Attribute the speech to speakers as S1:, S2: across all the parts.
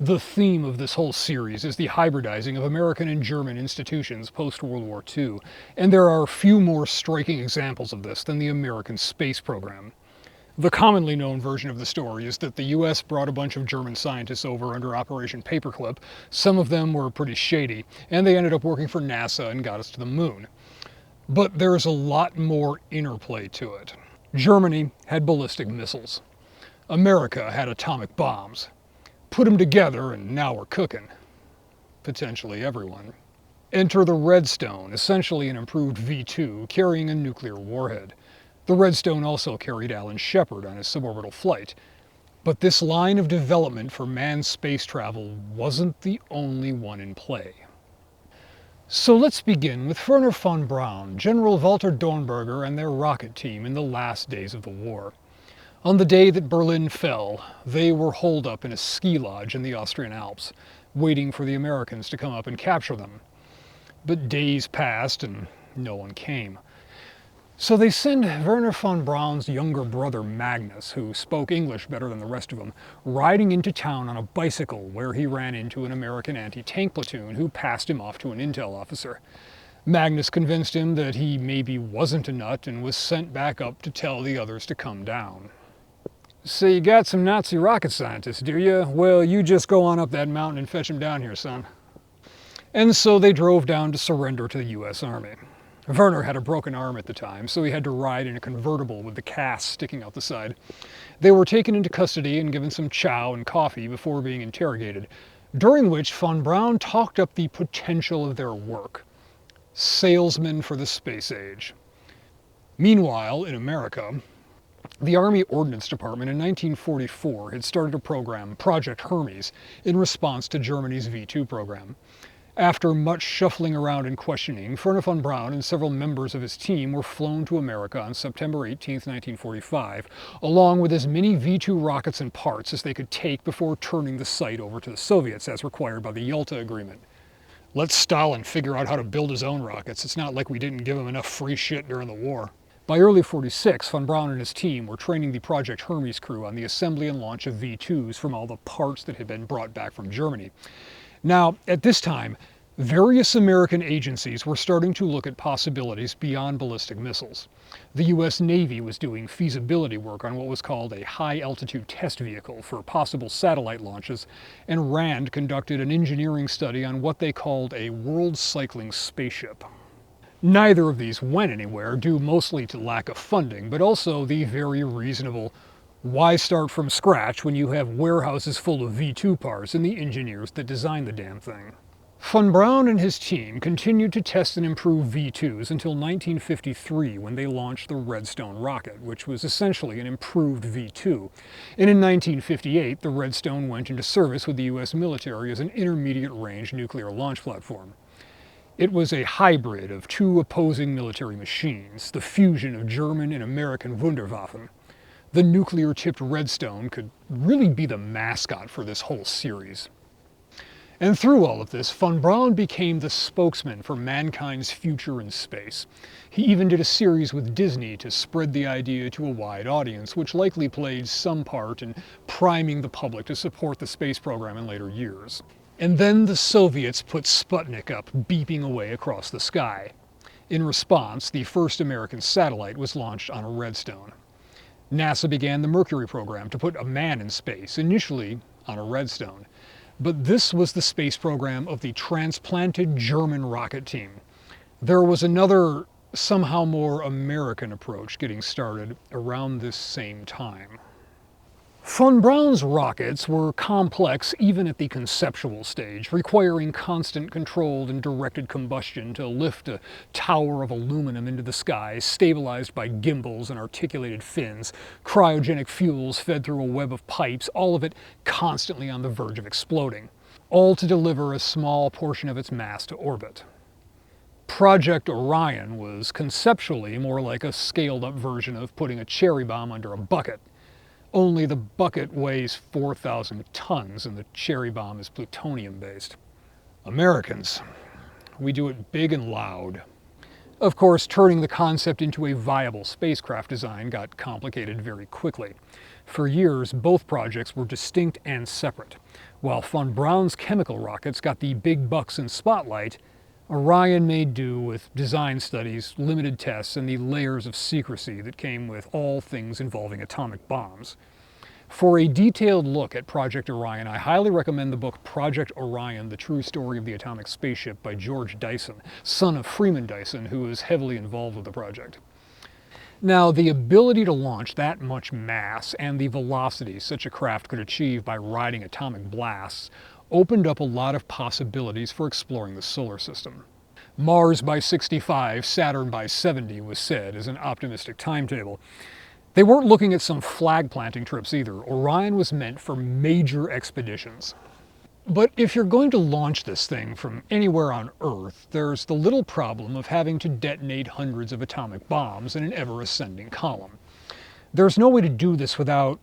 S1: The theme of this whole series is the hybridizing of American and German institutions post-World War II, and there are few more striking examples of this than the American space program. The commonly known version of the story is that the US brought a bunch of German scientists over under Operation Paperclip. Some of them were pretty shady, and they ended up working for NASA and got us to the moon. But there's a lot more interplay to it. Germany had ballistic missiles. America had atomic bombs. Put them together and now we're cooking. Potentially everyone. Enter the Redstone, essentially an improved V2 carrying a nuclear warhead. The Redstone also carried Alan Shepard on his suborbital flight. But this line of development for manned space travel wasn't the only one in play. So let's begin with Werner von Braun, General Walter Dornberger, and their rocket team in the last days of the war. On the day that Berlin fell, they were holed up in a ski lodge in the Austrian Alps, waiting for the Americans to come up and capture them. But days passed and no one came. So they send Werner von Braun's younger brother Magnus, who spoke English better than the rest of them, riding into town on a bicycle where he ran into an American anti-tank platoon who passed him off to an intel officer. Magnus convinced him that he maybe wasn't a nut and was sent back up to tell the others to come down. So you got some Nazi rocket scientists, do you? Well, you just go on up that mountain and fetch them down here, son. And so they drove down to surrender to the US Army. Werner had a broken arm at the time, so he had to ride in a convertible with the cast sticking out the side. They were taken into custody and given some chow and coffee before being interrogated, during which von Braun talked up the potential of their work. Salesmen for the space age. Meanwhile, in America, the Army Ordnance Department in 1944 had started a program, Project Hermes, in response to Germany's V2 program. After much shuffling around and questioning, Werner von Braun and several members of his team were flown to America on September 18, 1945, along with as many V2 rockets and parts as they could take before turning the site over to the Soviets as required by the Yalta Agreement. Let Stalin figure out how to build his own rockets. It's not like we didn't give him enough free shit during the war. By early '46, von Braun and his team were training the Project Hermes crew on the assembly and launch of V2s from all the parts that had been brought back from Germany. Now, at this time, various American agencies were starting to look at possibilities beyond ballistic missiles. The US Navy was doing feasibility work on what was called a high-altitude test vehicle for possible satellite launches, and RAND conducted an engineering study on what they called a world-cycling spaceship. Neither of these went anywhere, due mostly to lack of funding, but also the very reasonable, why start from scratch when you have warehouses full of V2 parts and the engineers that designed the damn thing? Von Braun and his team continued to test and improve V2s until 1953, when they launched the Redstone rocket, which was essentially an improved V2. And in 1958, the Redstone went into service with the US military as an intermediate-range nuclear launch platform. It was a hybrid of two opposing military machines, the fusion of German and American Wunderwaffen. The nuclear-tipped Redstone could really be the mascot for this whole series. And through all of this, von Braun became the spokesman for mankind's future in space. He even did a series with Disney to spread the idea to a wide audience, which likely played some part in priming the public to support the space program in later years. And then the Soviets put Sputnik up, beeping away across the sky. In response, the first American satellite was launched on a Redstone. NASA began the Mercury program to put a man in space, initially on a Redstone. But this was the space program of the transplanted German rocket team. There was another, somehow more American approach getting started around this same time. Von Braun's rockets were complex even at the conceptual stage, requiring constant controlled and directed combustion to lift a tower of aluminum into the sky, stabilized by gimbals and articulated fins, cryogenic fuels fed through a web of pipes, all of it constantly on the verge of exploding, all to deliver a small portion of its mass to orbit. Project Orion was conceptually more like a scaled-up version of putting a cherry bomb under a bucket. Only the bucket weighs 4,000 tons and the cherry bomb is plutonium-based. Americans, we do it big and loud. Of course, turning the concept into a viable spacecraft design got complicated very quickly. For years, both projects were distinct and separate. While von Braun's chemical rockets got the big bucks and spotlight, Orion made do with design studies, limited tests, and the layers of secrecy that came with all things involving atomic bombs. For a detailed look at Project Orion, I highly recommend the book Project Orion, The True Story of the Atomic Spaceship by George Dyson, son of Freeman Dyson, who was heavily involved with the project. Now, the ability to launch that much mass and the velocity such a craft could achieve by riding atomic blasts opened up a lot of possibilities for exploring the solar system. Mars by 65, Saturn by 70 was said as an optimistic timetable. They weren't looking at some flag planting trips either. Orion was meant for major expeditions. But if you're going to launch this thing from anywhere on Earth, there's the little problem of having to detonate hundreds of atomic bombs in an ever-ascending column. There's no way to do this without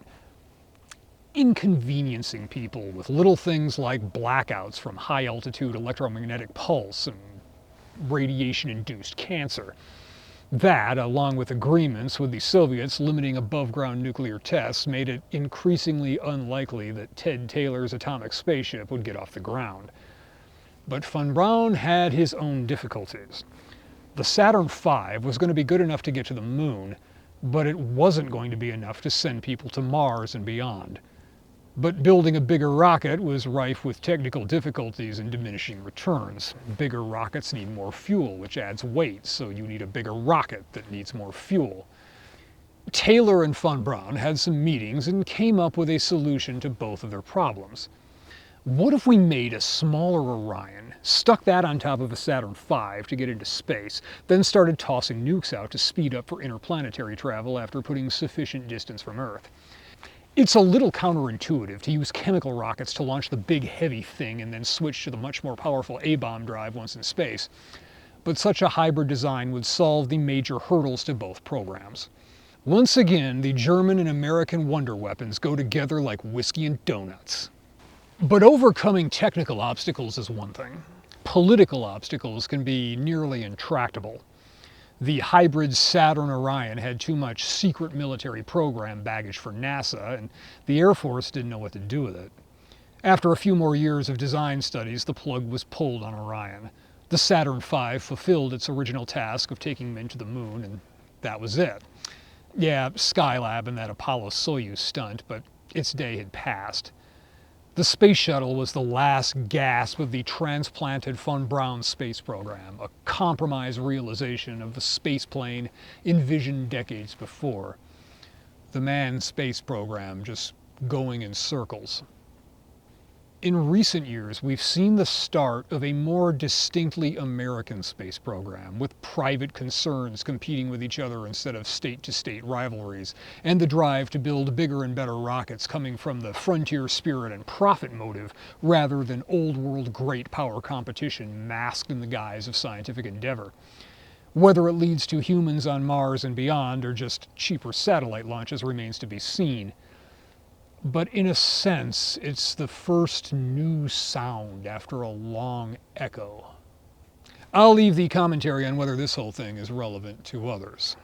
S1: inconveniencing people with little things like blackouts from high-altitude electromagnetic pulse and radiation-induced cancer. That, along with agreements with the Soviets limiting above-ground nuclear tests, made it increasingly unlikely that Ted Taylor's atomic spaceship would get off the ground. But von Braun had his own difficulties. The Saturn V was going to be good enough to get to the moon, but it wasn't going to be enough to send people to Mars and beyond. But building a bigger rocket was rife with technical difficulties and diminishing returns. Bigger rockets need more fuel, which adds weight, so you need a bigger rocket that needs more fuel. Taylor and von Braun had some meetings and came up with a solution to both of their problems. What if we made a smaller Orion, stuck that on top of a Saturn V to get into space, then started tossing nukes out to speed up for interplanetary travel after putting sufficient distance from Earth? It's a little counterintuitive to use chemical rockets to launch the big heavy thing and then switch to the much more powerful A-bomb drive once in space. But such a hybrid design would solve the major hurdles to both programs. Once again, the German and American wonder weapons go together like whiskey and donuts. But overcoming technical obstacles is one thing. Political obstacles can be nearly intractable. The hybrid Saturn-Orion had too much secret military program baggage for NASA, and the Air Force didn't know what to do with it. After a few more years of design studies, the plug was pulled on Orion. The Saturn V fulfilled its original task of taking men to the moon, and that was it. Yeah, Skylab and that Apollo-Soyuz stunt, but its day had passed. The space shuttle was the last gasp of the transplanted von Braun space program, a compromise realization of the spaceplane envisioned decades before. The manned space program just going in circles. In recent years, we've seen the start of a more distinctly American space program, with private concerns competing with each other instead of state-to-state rivalries, and the drive to build bigger and better rockets coming from the frontier spirit and profit motive, rather than old-world great power competition masked in the guise of scientific endeavor. Whether it leads to humans on Mars and beyond, or just cheaper satellite launches, remains to be seen. But in a sense, it's the first new sound after a long echo. I'll leave the commentary on whether this whole thing is relevant to others.